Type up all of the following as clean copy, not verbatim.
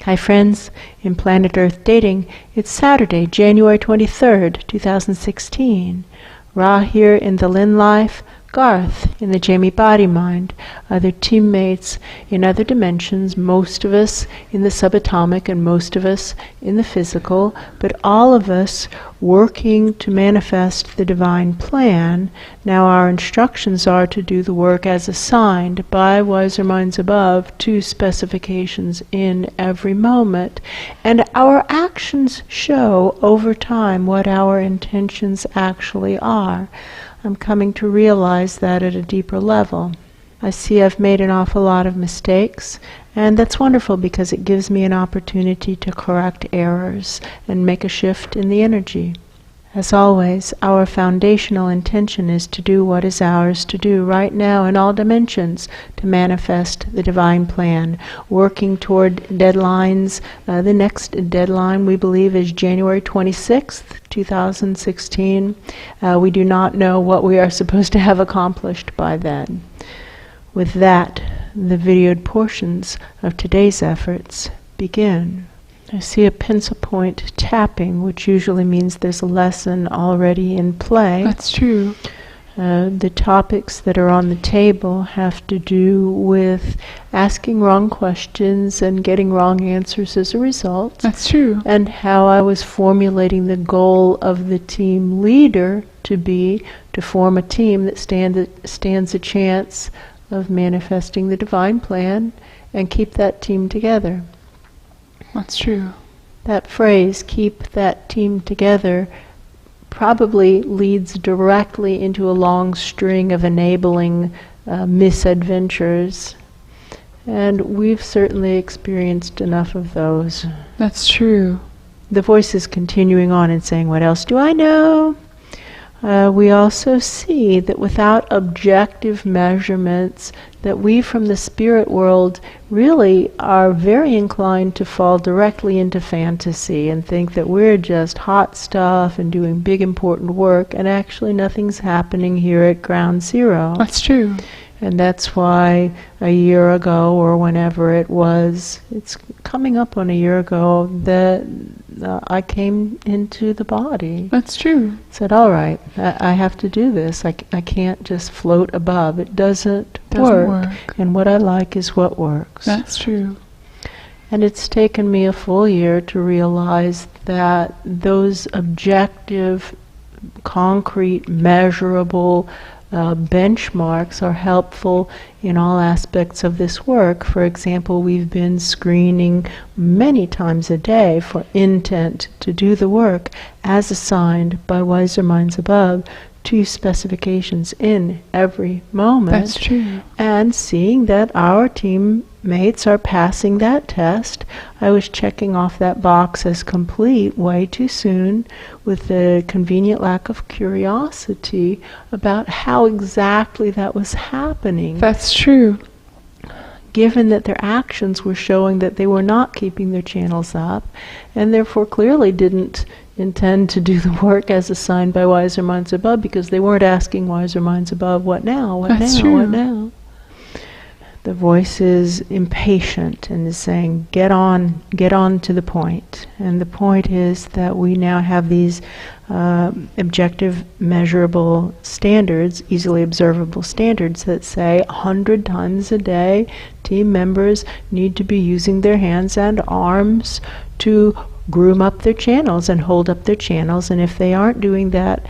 Hi friends, in Planet Earth Dating, it's Saturday, January 23rd, 2016. Ra here in the Lynn-Life, Garth in the Jamie Body Mind, other teammates in other dimensions, most of us in the subatomic and most of us in the physical, but all of us working to manifest the divine plan. Now our instructions are to do the work as assigned by wiser minds above to specifications in every moment, and our actions show over time what our intentions actually are. I'm coming to realize that at a deeper level. I see I've made an awful lot of mistakes, and that's wonderful because it gives me an opportunity to correct errors and make a shift in the energy. As always, our foundational intention is to do what is ours to do right now in all dimensions to manifest the divine plan, working toward deadlines. The next deadline we believe is January 26th, 2016. We do not know what we are supposed to have accomplished by then. With that, the videoed portions of today's efforts begin. I see a pencil point tapping, which usually means there's a lesson already in play. That's true. The topics that are on the table have to do with asking wrong questions and getting wrong answers as a result. That's true. And how I was formulating the goal of the team leader to be to form a team that stands a chance of manifesting the divine plan and keep that team together. That's true. That phrase, keep that team together, probably leads directly into a long string of enabling misadventures. And we've certainly experienced enough of those. That's true. The voice is continuing on and saying, what else do I know? We also see that without objective measurements, that we from the spirit world really are very inclined to fall directly into fantasy and think that we're just hot stuff and doing big important work, and actually nothing's happening here at ground zero. That's true. And that's why a year ago, or whenever it was, it's coming up on a year ago, that I came into the body. That's true. Said, all right, I have to do this. I can't just float above. It doesn't work. And what I like is what works. That's true. And it's taken me a full year to realize that those objective, concrete, measurable benchmarks are helpful in all aspects of this work. For example, we've been screening many times a day for intent to do the work as assigned by wiser minds above to specifications in every moment. That's true. And seeing that our teammates are passing that test, I was checking off that box as complete way too soon with the convenient lack of curiosity about how exactly that was happening. That's true. Given that their actions were showing that they were not keeping their channels up, and therefore clearly didn't intend to do the work as assigned by wiser minds above, because they weren't asking wiser minds above, what now, what That's now, true. what now? The voice is impatient and is saying, get on to the point. And the point is that we now have these objective, measurable standards, easily observable standards that say 100 times a day, team members need to be using their hands and arms to groom up their channels and hold up their channels. And if they aren't doing that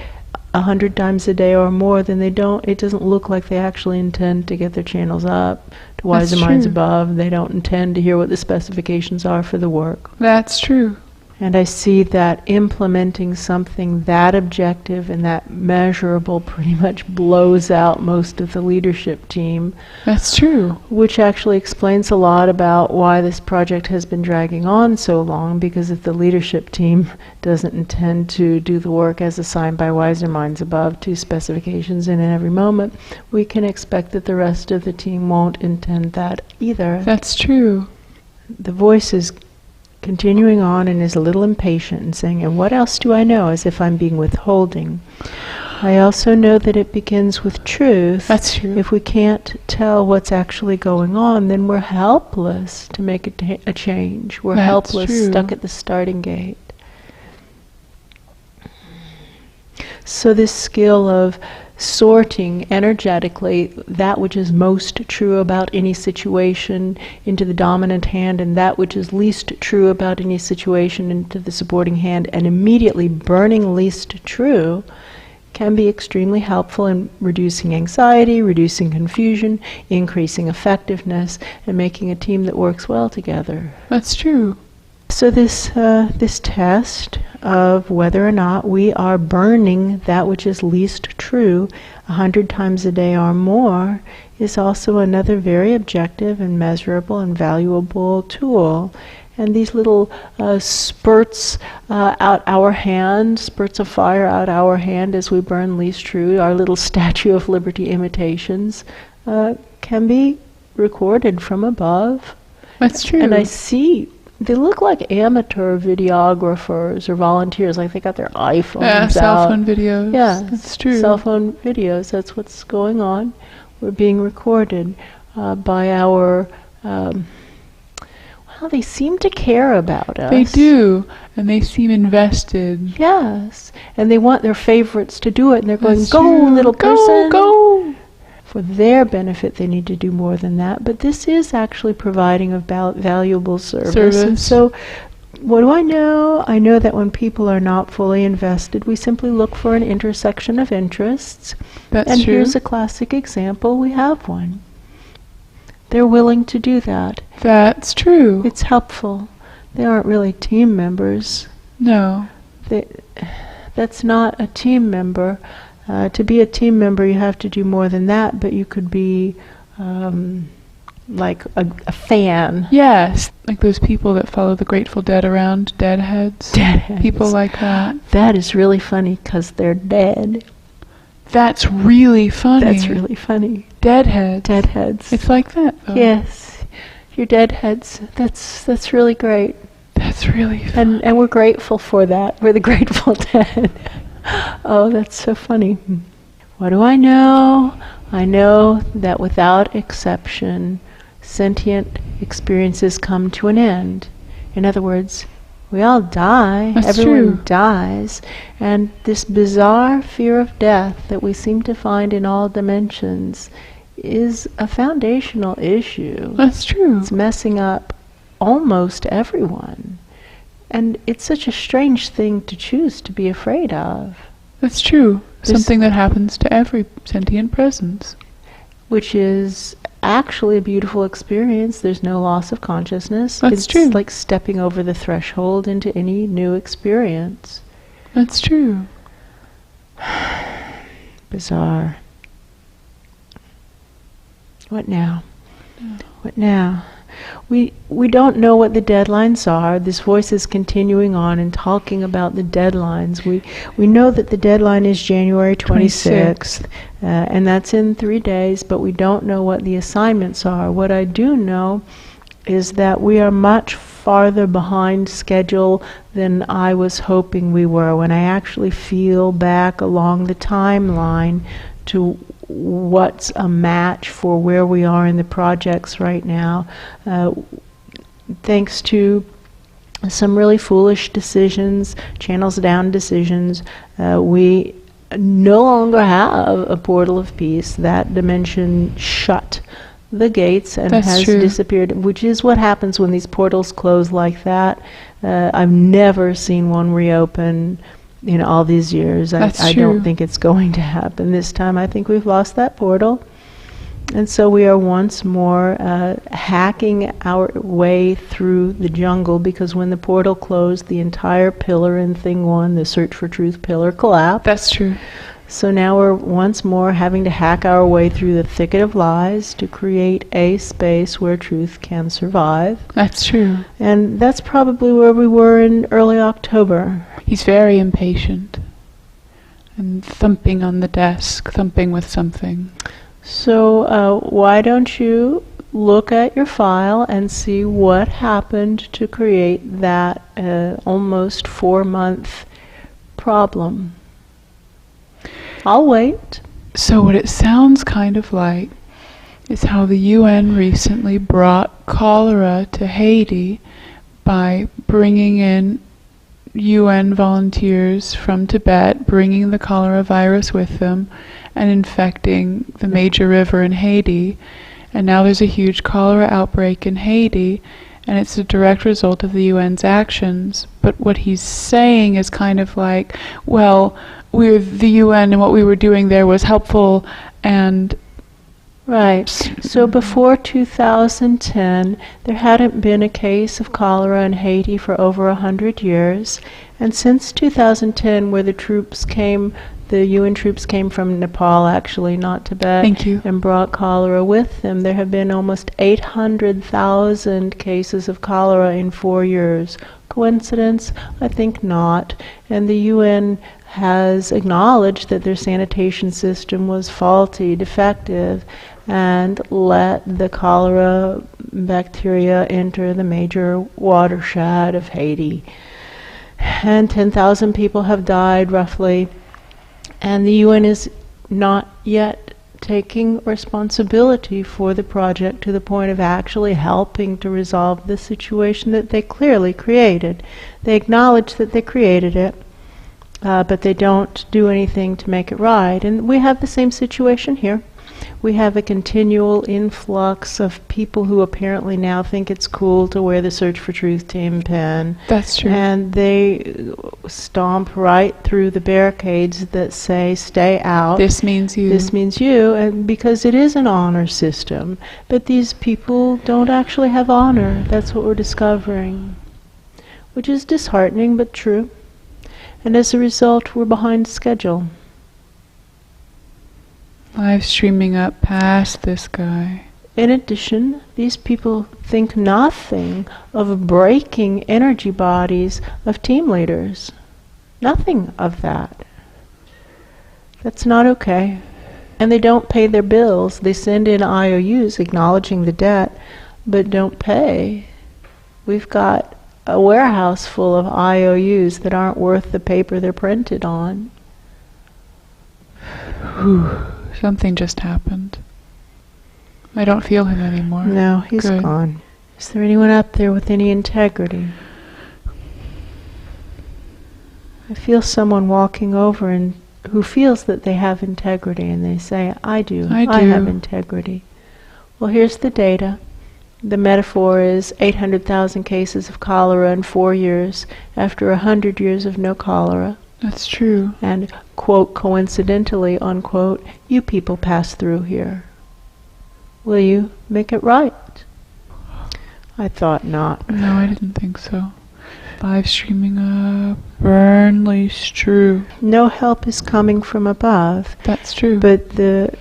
100 times a day or more, then it doesn't look like they actually intend to get their channels up to wiser minds above. They don't intend to hear what the specifications are for the work. That's true. And I see that implementing something that objective and that measurable pretty much blows out most of the leadership team. That's true. Which actually explains a lot about why this project has been dragging on so long, because if the leadership team doesn't intend to do the work as assigned by wiser minds above to specifications in every moment, we can expect that the rest of the team won't intend that either. That's true. The voice is continuing on and is a little impatient and saying, and what else do I know, as if I'm being withholding. I also know that it begins with truth. That's true. If we can't tell what's actually going on, then we're helpless to make a change. We're That's helpless, true. stuck at the starting gate. So this skill of sorting energetically that which is most true about any situation into the dominant hand, and that which is least true about any situation into the supporting hand, and immediately burning least true, can be extremely helpful in reducing anxiety, reducing confusion, increasing effectiveness, and making a team that works well together. That's true. So this test of whether or not we are burning that which is least true 100 times a day or more is also another very objective and measurable and valuable tool. And these little spurts out our hand, spurts of fire out our hand as we burn least true, our little Statue of Liberty imitations, can be recorded from above. That's true. And I see, they look like amateur videographers or volunteers, like they got their iPhones out. Cell phone videos. Yeah, That's true. cell phone videos, that's what's going on. We're being recorded by our, well, they seem to care about us. They do, and they seem invested. Yes, and they want their favorites to do it, and they're going, That's go, true. little person. Go! For their benefit, they need to do more than that. But this is actually providing a valuable service. And so, what do I know? I know that when people are not fully invested, we simply look for an intersection of interests. That's and true. here's a classic example. We have one. They're willing to do that. That's true. It's helpful. They aren't really team members. No. That's not a team member. To be a team member, you have to do more than that, but you could be like a fan. Yes, like those people that follow the Grateful Dead around, Deadheads. Deadheads. People like that. That is really funny because they're dead. That's really funny. That's really funny. Deadheads. Deadheads. It's like that, though. Yes, you're deadheads. That's really great. That's really fun. And we're grateful for that. We're the Grateful Dead. Oh, that's so funny. What do I know? I know that without exception, sentient experiences come to an end. In other words, we all die. That's Everyone true. dies. And this bizarre fear of death that we seem to find in all dimensions is a foundational issue. That's true. It's messing up almost everyone. And it's such a strange thing to choose to be afraid of. That's true. Something that happens to every sentient presence. Which is actually a beautiful experience. There's no loss of consciousness. That's it's true. like stepping over the threshold into any new experience. That's true. Bizarre. What now? What now? We don't know what the deadlines are. This voice is continuing on and talking about the deadlines. We know that the deadline is January 26th, and that's in 3 days, but we don't know what the assignments are. What I do know is that we are much farther behind schedule than I was hoping we were. When I actually feel back along the timeline to what's a match for where we are in the projects right now, thanks to some really foolish decisions, channels down decisions, we no longer have a portal of peace. That dimension shut the gates and That's has true. disappeared, which is what happens when these portals close like that. I've never seen one reopen in all these years. I true. don't think it's going to happen this time. I think we've lost that portal. And so we are once more hacking our way through the jungle, because when the portal closed, the entire pillar in Thing 1, the Search for Truth pillar, collapsed. That's true. So now we're once more having to hack our way through the thicket of lies to create a space where truth can survive. That's true. And that's probably where we were in early October. He's very impatient. And thumping on the desk, thumping with something. So why don't you look at your file and see what happened to create that almost 4-month problem? I'll wait. So what it sounds kind of like is how the UN recently brought cholera to Haiti by bringing in UN volunteers from Tibet, bringing the cholera virus with them and infecting the major river in Haiti. And now there's a huge cholera outbreak in Haiti, and it's a direct result of the UN's actions. But what he's saying is kind of like, well, we're the UN and what we were doing there was helpful, and Right. So before 2010, there hadn't been a case of cholera in Haiti for over 100 years. And since 2010, where the UN troops came from Nepal, actually, not Tibet, Thank you. and brought cholera with them, there have been almost 800,000 cases of cholera in 4 years. Coincidence? I think not. And the UN has acknowledged that their sanitation system was faulty, defective, and let the cholera bacteria enter the major watershed of Haiti. And 10,000 people have died, roughly. And the UN is not yet taking responsibility for the project to the point of actually helping to resolve the situation that they clearly created. They acknowledge that they created it, but they don't do anything to make it right. And we have the same situation here. We have a continual influx of people who apparently now think it's cool to wear the Search for Truth team pin. That's true. And they stomp right through the barricades that say, stay out. This means you. This means you, and because it is an honor system. But these people don't actually have honor. That's what we're discovering. Which is disheartening, but true. And as a result, we're behind schedule. Live streaming up past this guy. In addition, these people think nothing of breaking energy bodies of team leaders. Nothing of that. That's not okay. And they don't pay their bills. They send in IOUs acknowledging the debt, but don't pay. We've got a warehouse full of IOUs that aren't worth the paper they're printed on. Whew. Something just happened. I don't feel him anymore. No, he's Good. gone. Is there anyone up there with any integrity? I feel someone walking over and who feels that they have integrity, and they say, I do. I have integrity. Well, here's the data. The metaphor is 800,000 cases of cholera in 4 years after 100 years of no cholera. That's true. And, quote, coincidentally, unquote, you people pass through here. Will you make it right? I thought not. No, I didn't think so. Live streaming up. Burnley's true. No help is coming from above. That's true. But the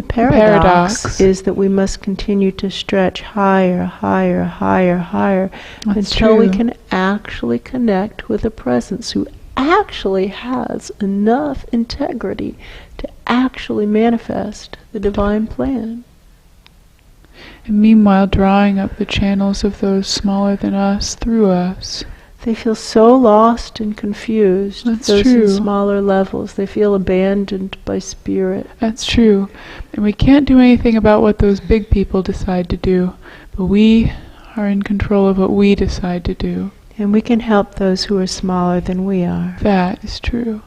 paradox is that we must continue to stretch higher, higher, higher, higher until we can actually connect with a presence who actually has enough integrity to actually manifest the divine plan. And meanwhile drawing up the channels of those smaller than us through us. They feel so lost and confused. That's those true. in smaller levels. They feel abandoned by spirit. That's true. And we can't do anything about what those big people decide to do, but we are in control of what we decide to do. And we can help those who are smaller than we are. That is true.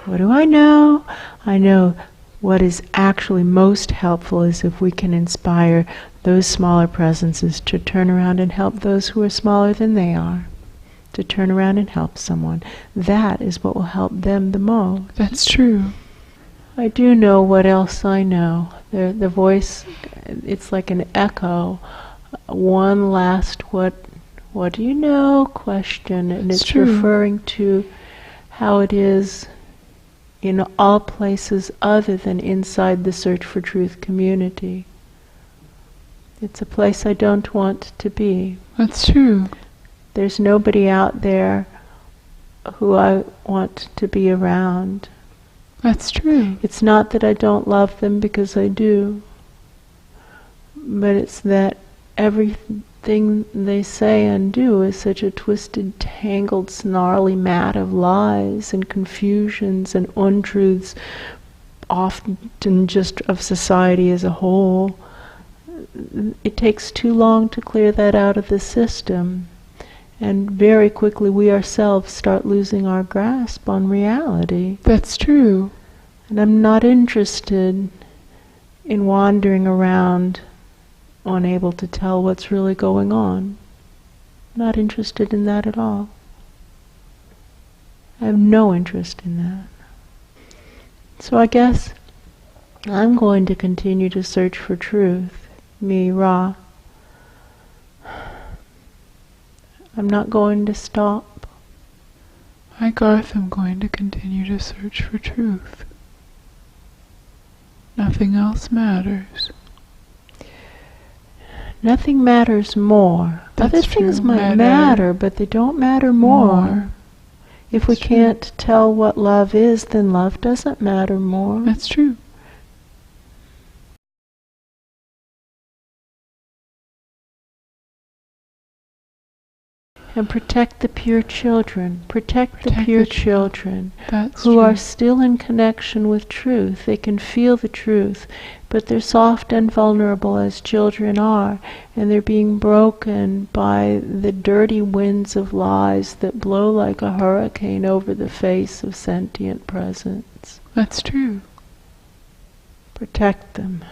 What do I know? I know what is actually most helpful is if we can inspire those smaller presences to turn around and help those who are smaller than they are. To turn around and help someone. That is what will help them the most. That's true. I do know what else I know. The voice, it's like an echo. One last what do you know question, and it's referring to how it is in all places other than inside the Search for Truth community. It's a place I don't want to be. That's true. There's nobody out there who I want to be around. That's true. It's not that I don't love them, because I do, but it's that everything thing they say and do is such a twisted, tangled, snarly mat of lies and confusions and untruths, often just of society as a whole. It takes too long to clear that out of the system, and very quickly we ourselves start losing our grasp on reality. That's true. And I'm not interested in wandering around unable to tell what's really going on. Not interested in that at all. I have no interest in that. So I guess I'm going to continue to search for truth. Me, Ra. I'm not going to stop. I, Garth, am going to continue to search for truth. Nothing else matters. Nothing matters more. That's Other things true. might matter, but they don't matter more. If we can't tell what love is, then love doesn't matter more. That's true. And protect the pure children. Protect the pure children That's who true. are still in connection with truth. They can feel the truth, but they're soft and vulnerable as children are, and they're being broken by the dirty winds of lies that blow like a hurricane over the face of sentient presence. That's true. Protect them.